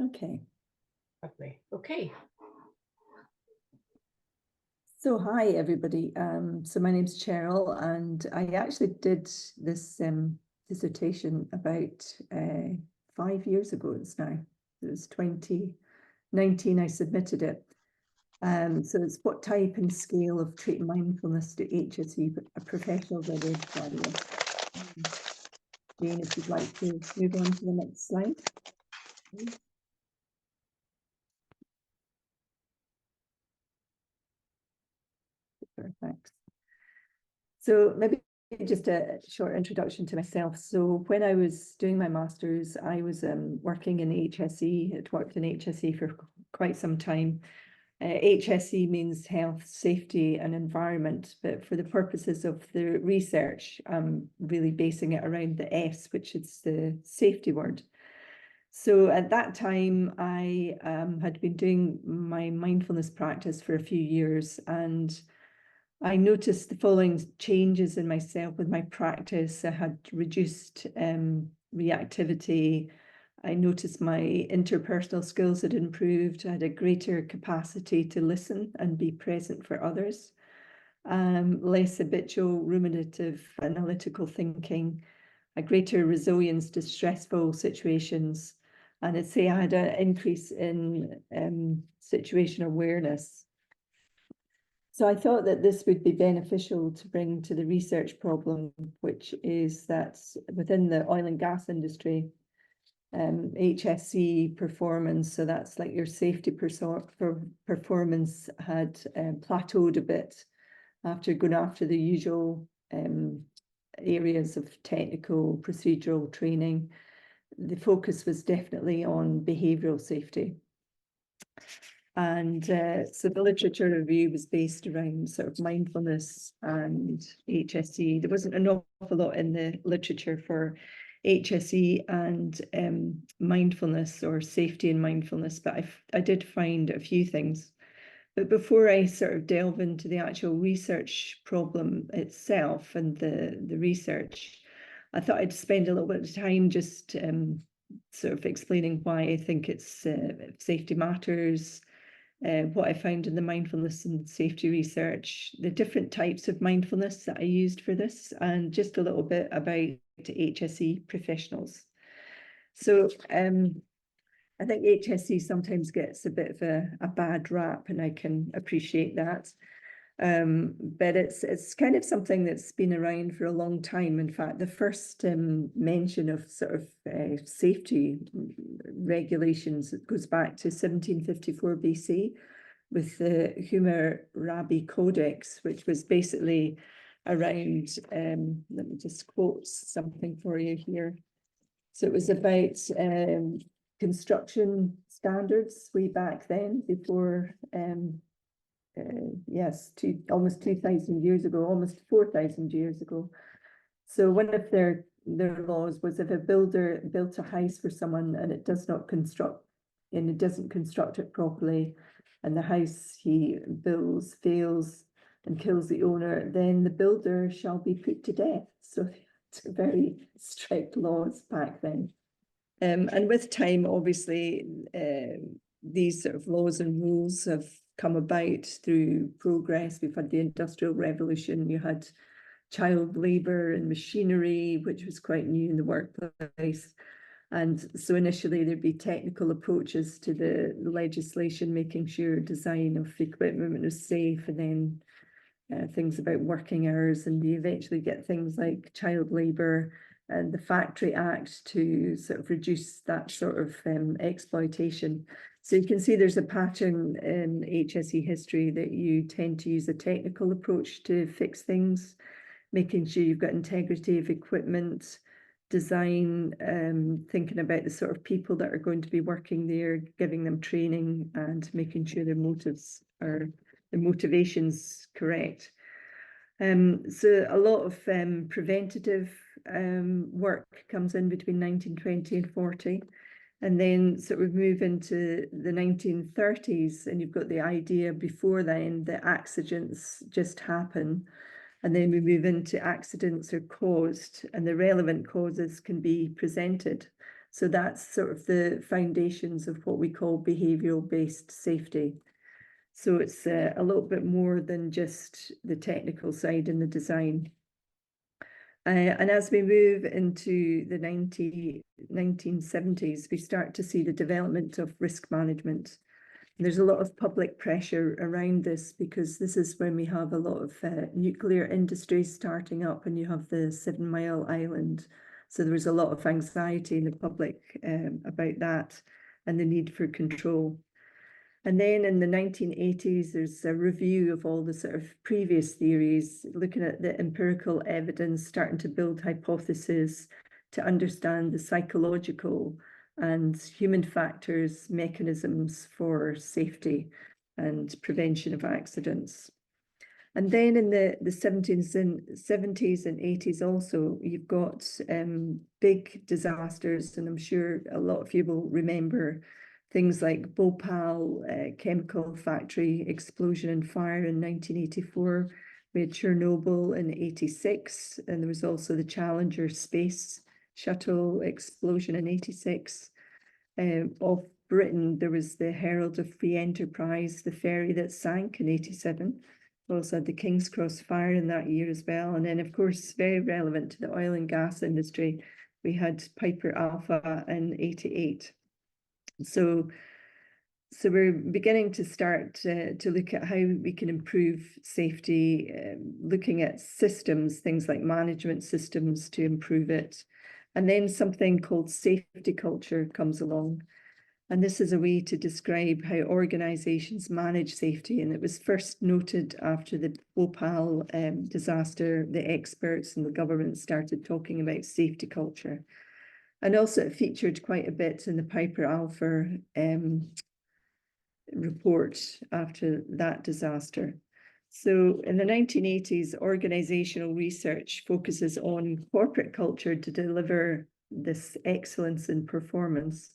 Okay. Lovely. Okay. So hi, everybody. So my name's Cheryl, and I actually did this dissertation about 5 years ago. It's now. It was 2019 I submitted it. So it's what type and scale of trait mindfulness do HSE professionals identify with? Jane, if you'd like to move on to the next slide. Perfect. So maybe just a short introduction to myself. So when I was doing my master's, I was working in HSE. I'd worked in HSE for quite some time. HSE means health, safety and environment, but for the purposes of the research, I'm really basing it around the S, which is the safety word. So at that time, I had been doing my mindfulness practice for a few years, and I noticed the following changes in myself with my practice. I had reduced reactivity. I noticed my interpersonal skills had improved. I had a greater capacity to listen and be present for others. Less habitual, ruminative, analytical thinking, a greater resilience to stressful situations. And I'd say I had an increase in situation awareness. So I thought that this would be beneficial to bring to the research problem, which is that within the oil and gas industry, HSE performance, so that's like your safety performance, had plateaued a bit after going after the usual areas of technical procedural training. The focus was definitely on behavioural safety. And so the literature review was based around sort of mindfulness and HSE. There wasn't an awful lot in the literature for HSE and mindfulness or safety and mindfulness, but I did find a few things. But before I sort of delve into the actual research problem itself and the research, I thought I'd spend a little bit of time just sort of explaining why I think it's safety matters, what I found in the mindfulness and safety research, the different types of mindfulness that I used for this, and just a little bit about HSE professionals. So I think HSE sometimes gets a bit of a bad rap, and I can appreciate that. But it's kind of something that's been around for a long time. In fact, the first mention of sort of safety regulations, it goes back to 1754 BC with the Hammurabi Codex, which was basically around, let me just quote something for you here. So it was about construction standards way back then, before yes, almost 2,000 years ago, almost 4,000 years ago. So one of their laws was, if a builder built a house for someone and it doesn't construct it properly, and the house he builds fails and kills the owner, then the builder shall be put to death. So it's very strict laws back then. And with time, obviously, these sort of laws and rules have come about through progress. We've had the Industrial Revolution, you had child labour and machinery, which was quite new in the workplace. And so initially there'd be technical approaches to the legislation, making sure design of equipment was safe, and then things about working hours, and you eventually get things like child labour and the Factory Act to sort of reduce that sort of exploitation. So you can see there's a pattern in HSE history that you tend to use a technical approach to fix things, making sure you've got integrity of equipment, design, thinking about the sort of people that are going to be working there, giving them training and making sure their motives are, the motivation's correct. So a lot of preventative work comes in between 1920 and 40. And then sort of move into the 1930s, and you've got the idea before then that accidents just happen. And then we move into accidents are caused, and the relevant causes can be presented. So that's sort of the foundations of what we call behavioural based safety. So it's a little bit more than just the technical side and the design. And as we move into the 1970s, we start to see the development of risk management. And there's a lot of public pressure around this because this is when we have a lot of nuclear industries starting up, and you have the 7 Mile Island. So there was a lot of anxiety in the public about that and the need for control. And then in the 1980s, there's a review of all the sort of previous theories, looking at the empirical evidence, starting to build hypotheses to understand the psychological and human factors, mechanisms for safety and prevention of accidents. And then in the 70s and 80s also, you've got big disasters, and I'm sure a lot of you will remember things like Bhopal chemical factory explosion and fire in 1984. We had Chernobyl in 86, and there was also the Challenger space shuttle explosion in 86. Off Britain, there was the Herald of Free Enterprise, the ferry that sank in 87. We also had the King's Cross fire in that year as well. And then, of course, very relevant to the oil and gas industry, we had Piper Alpha in 88. So we're beginning to start to look at how we can improve safety, looking at systems, things like management systems to improve it. And then something called safety culture comes along. And this is a way to describe how organizations manage safety. And it was first noted after the Bhopal disaster. The experts and the government started talking about safety culture. And also it featured quite a bit in the Piper Alpha report after that disaster. So in the 1980s, organizational research focuses on corporate culture to deliver this excellence in performance.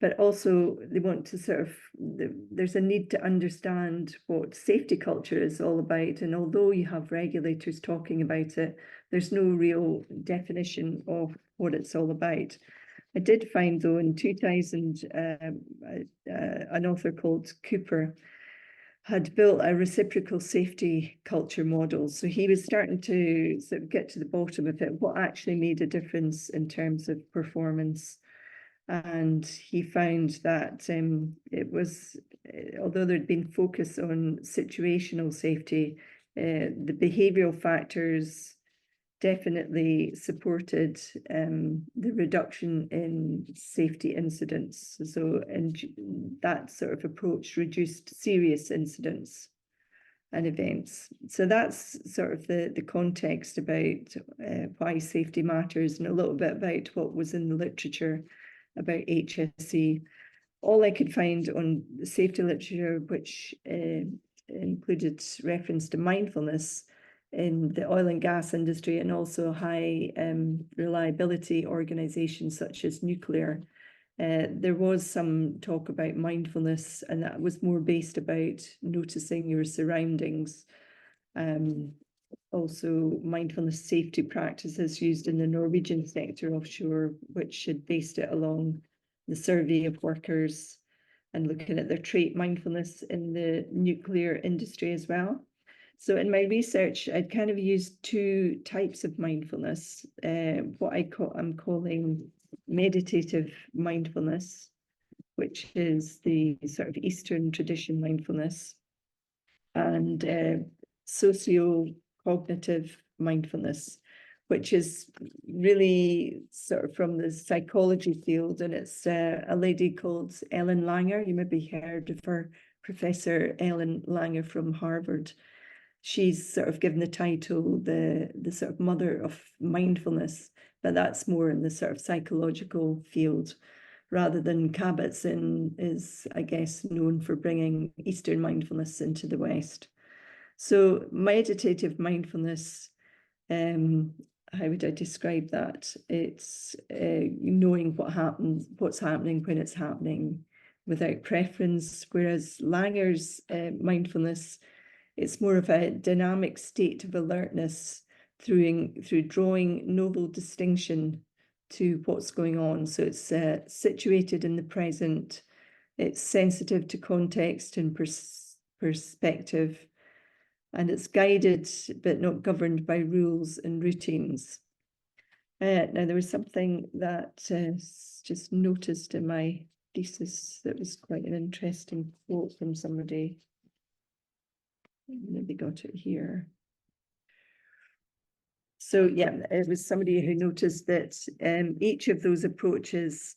But also they want to sort of, there's a need to understand what safety culture is all about. And although you have regulators talking about it, there's no real definition of what it's all about. I did find, though, in 2000, an author called Cooper had built a reciprocal safety culture model. So he was starting to sort of get to the bottom of it, what actually made a difference in terms of performance. And he found that it was, although there'd been focus on situational safety, the behavioural factors definitely supported the reduction in safety incidents. So, and that sort of approach reduced serious incidents and events. So that's sort of the context about why safety matters, and a little bit about what was in the literature about HSE. All I could find on the safety literature, which included reference to mindfulness in the oil and gas industry, and also high reliability organizations such as nuclear. There was some talk about mindfulness, and that was more based about noticing your surroundings. Also mindfulness safety practices used in the Norwegian sector offshore, which had based it along the survey of workers and looking at their trait mindfulness in the nuclear industry as well. So in my research, I'd kind of used two types of mindfulness, what I'm calling meditative mindfulness, which is the sort of Eastern tradition mindfulness, and socio-cognitive mindfulness, which is really sort of from the psychology field. And it's a lady called Ellen Langer. You maybe heard of her, Professor Ellen Langer from Harvard. She's sort of given the title the sort of mother of mindfulness, but that's more in the sort of psychological field, rather than Kabat-Zinn is, I guess, known for bringing Eastern mindfulness into the West. So meditative mindfulness, how would I describe that? It's knowing what's happening when it's happening without preference, whereas Langer's mindfulness, it's more of a dynamic state of alertness through drawing novel distinction to what's going on. So it's situated in the present, it's sensitive to context and perspective, and it's guided but not governed by rules and routines. Now, there was something that just noticed in my thesis that was quite an interesting quote from somebody. Maybe got it here. So yeah, it was somebody who noticed that each of those approaches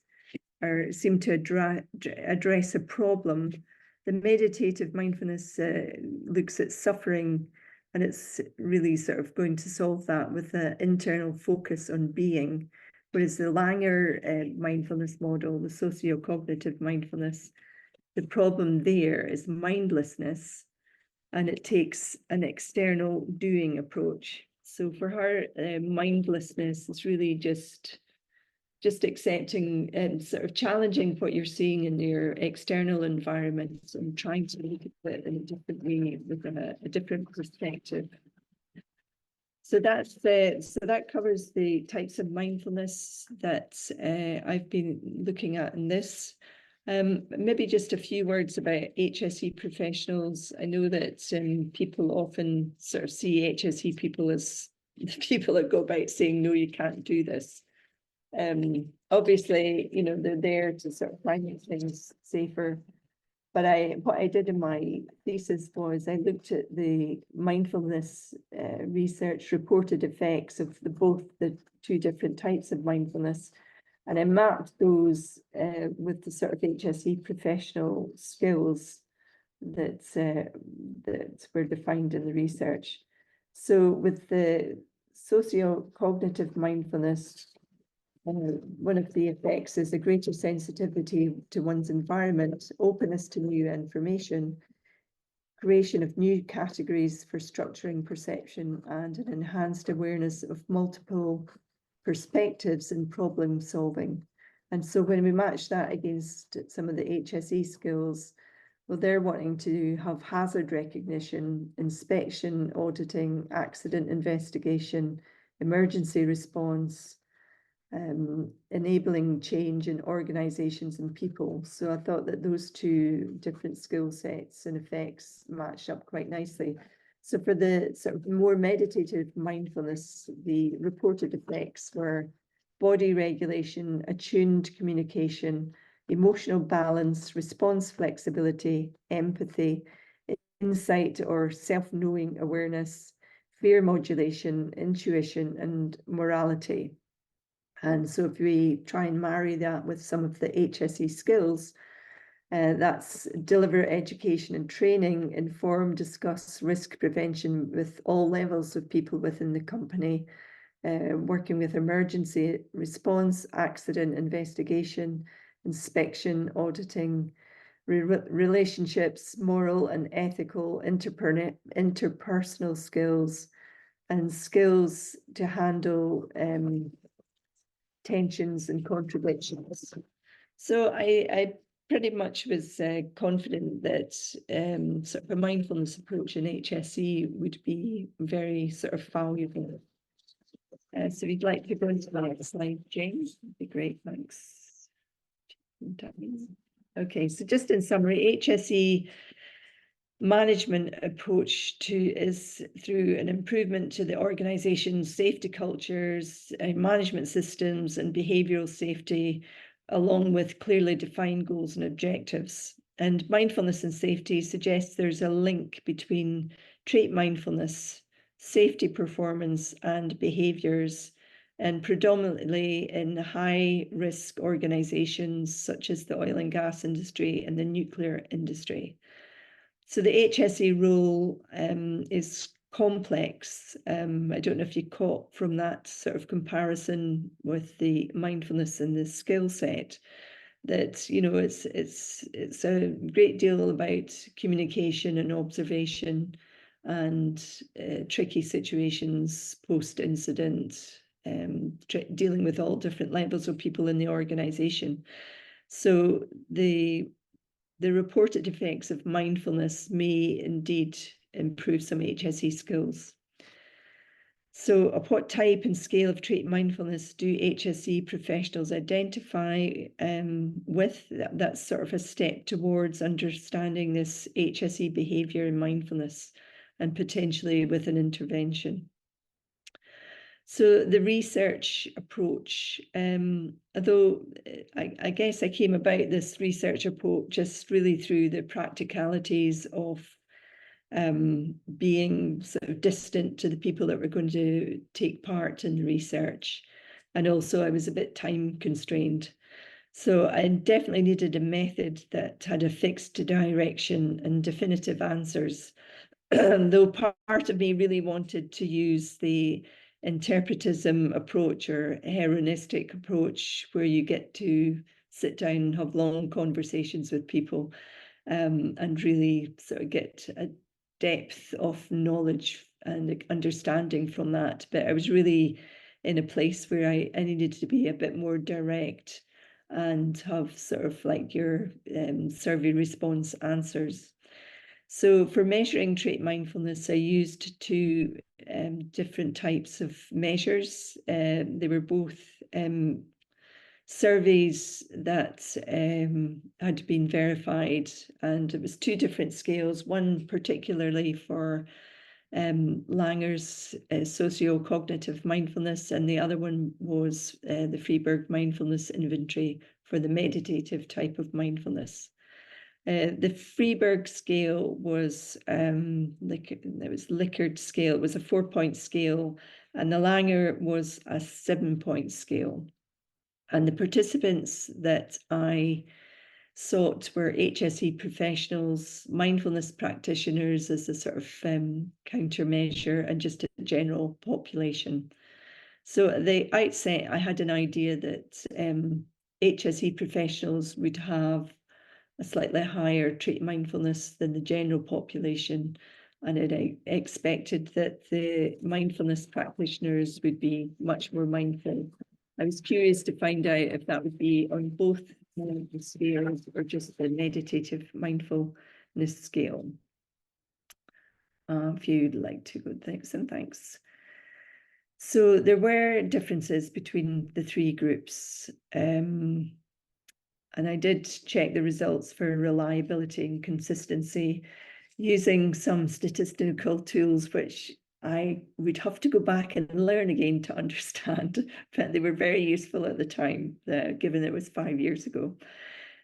seem to address a problem. The meditative mindfulness looks at suffering, and it's really sort of going to solve that with an internal focus on being. Whereas the Langer mindfulness model, the socio-cognitive mindfulness, the problem there is mindlessness, and it takes an external doing approach. So for her, mindlessness is really just accepting and sort of challenging what you're seeing in your external environment and trying to look at it in a different way with a different perspective. So that's so that covers the types of mindfulness that I've been looking at in this. Maybe just a few words about HSE professionals. I know that people often sort of see HSE people as the people that go about saying, no, you can't do this. Obviously, you know, they're there to sort of try and make things safer. But what I did in my thesis was I looked at the mindfulness research reported effects of both the two different types of mindfulness. And I mapped those with the sort of HSE professional skills that were defined in the research. So with the socio-cognitive mindfulness, one of the effects is a greater sensitivity to one's environment, openness to new information, creation of new categories for structuring perception, and an enhanced awareness of multiple perspectives in problem solving. And so when we match that against some of the HSE skills, well, they're wanting to have hazard recognition, inspection, auditing, accident investigation, emergency response, enabling change in organizations and people. So I thought that those two different skill sets and effects matched up quite nicely. So for the sort of more meditative mindfulness, the reported effects were body regulation, attuned communication, emotional balance, response flexibility, empathy, insight or self-knowing awareness, fear modulation, intuition, and morality. And so if we try and marry that with some of the HSE skills, that's deliver education and training, inform, discuss risk prevention with all levels of people within the company, working with emergency response, accident investigation, inspection, auditing, relationships, moral and ethical, interpersonal skills, and skills to handle tensions and contradictions. So I pretty much was confident that sort of a mindfulness approach in HSE would be very sort of valuable. So if you'd like to go into the next slide, James, that'd be great, thanks. Okay, so just in summary, HSE management approach is through an improvement to the organization's safety cultures, management systems, and behavioral safety, along with clearly defined goals and objectives. And mindfulness and safety suggests there's a link between trait mindfulness, safety performance, and behaviours, and predominantly in high-risk organizations such as the oil and gas industry and the nuclear industry. So the HSE role is complex. I don't know if you caught from that sort of comparison with the mindfulness and the skill set that, you know, it's a great deal about communication and observation and tricky situations post-incident, dealing with all different levels of people in the organization. So the reported effects of mindfulness may indeed improve some HSE skills. So what type and scale of trait mindfulness do HSE professionals identify with? That's sort of a step towards understanding this HSE behaviour and mindfulness, and potentially with an intervention. So the research approach, although I guess I came about this research approach just really through the practicalities of being sort of distant to the people that were going to take part in the research. And also I was a bit time constrained. So I definitely needed a method that had a fixed direction and definitive answers. Though part of me really wanted to use the interpretism approach or heroistic approach, where you get to sit down and have long conversations with people and really sort of get a depth of knowledge and understanding from that. But I was really in a place where I needed to be a bit more direct and have sort of like your survey response answers. So for measuring trait mindfulness, I used two different types of measures. They were both surveys that had been verified, and it was two different scales, one particularly for Langer's socio-cognitive mindfulness, and the other one was the Freiburg mindfulness inventory for the meditative type of mindfulness. The Freiburg scale was Likert scale. It was a 4-point scale, and the Langer was a 7-point scale. And the participants that I sought were HSE professionals, mindfulness practitioners as a sort of countermeasure, and just a general population. So at the outset, I had an idea that HSE professionals would have a slightly higher trait mindfulness than the general population. And I expected that the mindfulness practitioners would be much more mindful. I was curious to find out if that would be on both scales or just the meditative mindfulness scale. If you'd like to go, thanks and thanks. So there were differences between the three groups. And I did check the results for reliability and consistency using some statistical tools, which I would have to go back and learn again to understand, but they were very useful at the time, given it was 5 years ago.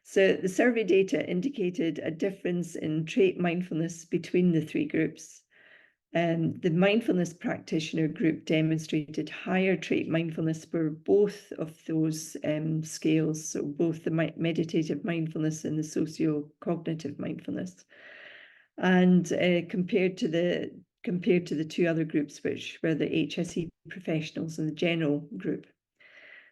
So the survey data indicated a difference in trait mindfulness between the three groups. The mindfulness practitioner group demonstrated higher trait mindfulness for both of those scales, so both the meditative mindfulness and the socio-cognitive mindfulness. And compared to the two other groups, which were the HSE professionals and the general group.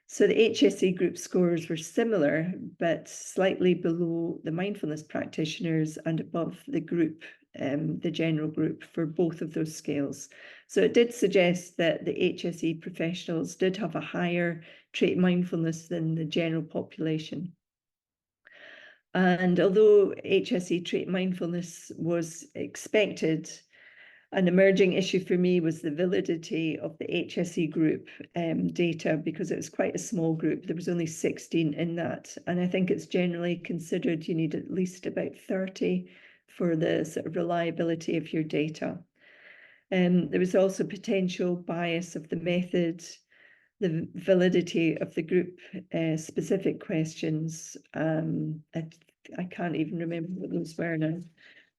So the HSE group scores were similar, but slightly below the mindfulness practitioners and above the group, the general group, for both of those scales. So it did suggest that the HSE professionals did have a higher trait mindfulness than the general population. And although HSE trait mindfulness was expected, an emerging issue for me was the validity of the HSE group data, because it was quite a small group. There was only 16 in that. And I think it's generally considered you need at least about 30 for the sort of reliability of your data. There was also potential bias of the method, the validity of the group specific questions. I can't even remember what those were now.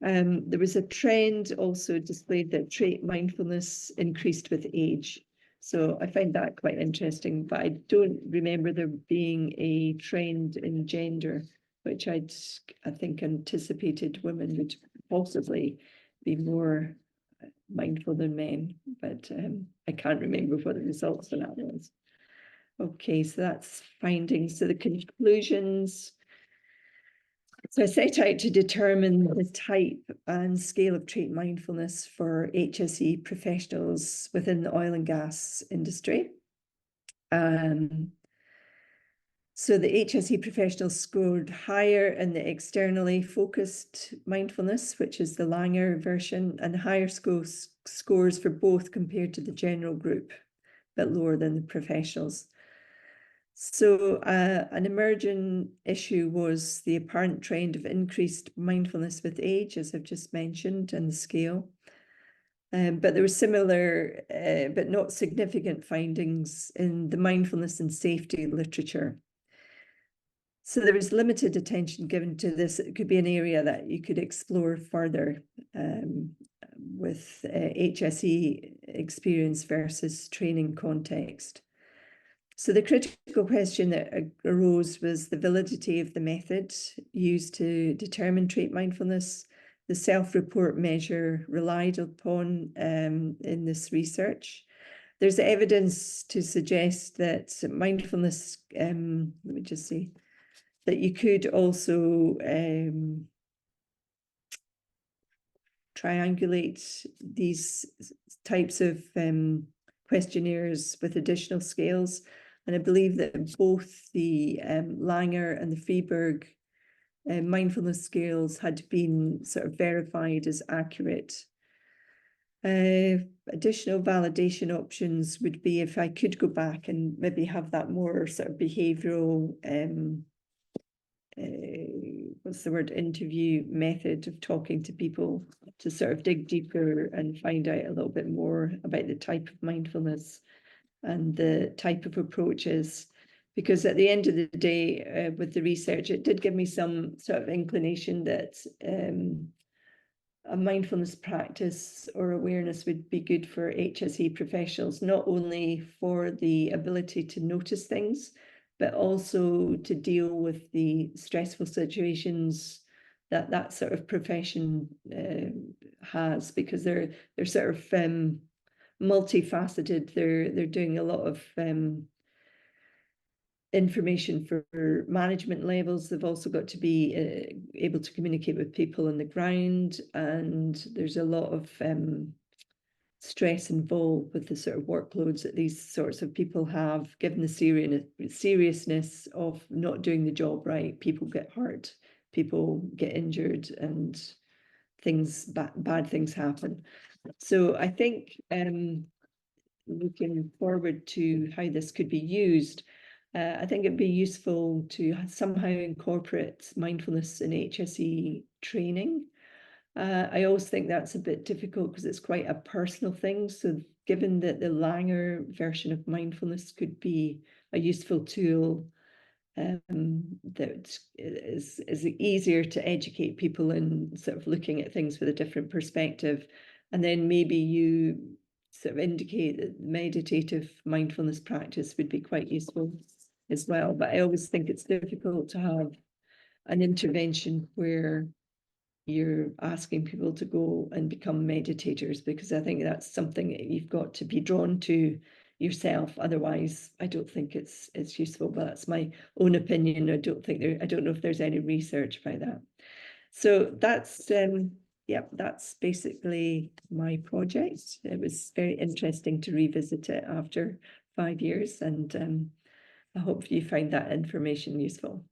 There was a trend also displayed that trait mindfulness increased with age. So I find that quite interesting, but I don't remember there being a trend in gender, which I think anticipated women would possibly be more mindful than men, but I can't remember what the results of that was. Okay, so that's findings. So the conclusions. So I set out to determine the type and scale of trait mindfulness for HSE professionals within the oil and gas industry. So the HSE professionals scored higher in the externally focused mindfulness, which is the Langer version, and higher scores for both compared to the general group, but lower than the professionals. So an emerging issue was the apparent trend of increased mindfulness with age, as I've just mentioned, and the scale. But there were similar, but not significant findings in the mindfulness and safety literature. So there was limited attention given to this. It could be an area that you could explore further with HSE experience versus training context. So the critical question that arose was the validity of the method used to determine trait mindfulness, the self-report measure relied upon in this research. There's evidence to suggest that mindfulness, let me just say, that you could also triangulate these types of questionnaires with additional scales. And I believe that both the Langer and the Freeberg mindfulness scales had been sort of verified as accurate. Additional validation options would be if I could go back and maybe have that more sort of behavioural, what's the word, interview method of talking to people to sort of dig deeper and find out a little bit more about the type of mindfulness and the type of approaches. Because at the end of the day, with the research, it did give me some sort of inclination that a mindfulness practice or awareness would be good for HSE professionals, not only for the ability to notice things, but also to deal with the stressful situations that that sort of profession has, because they're sort of multifaceted. They're doing a lot of information for management levels. They've also got to be able to communicate with people on the ground, and there's a lot of stress involved with the sort of workloads that these sorts of people have, given the seriousness of not doing the job right. People get hurt, people get injured, and bad things happen. So I think looking forward to how this could be used, I think it'd be useful to somehow incorporate mindfulness in HSE training. I always think that's a bit difficult because it's quite a personal thing. So given that the Langer version of mindfulness could be a useful tool that is easier to educate people in sort of looking at things with a different perspective. And then maybe you sort of indicate that meditative mindfulness practice would be quite useful as well. But I always think it's difficult to have an intervention where you're asking people to go and become meditators, because I think that's something that you've got to be drawn to yourself. Otherwise, I don't think it's useful. But that's my own opinion. I don't know if there's any research about that. So that's yeah, that's basically my project. It was very interesting to revisit it after 5 years, and I hope you find that information useful.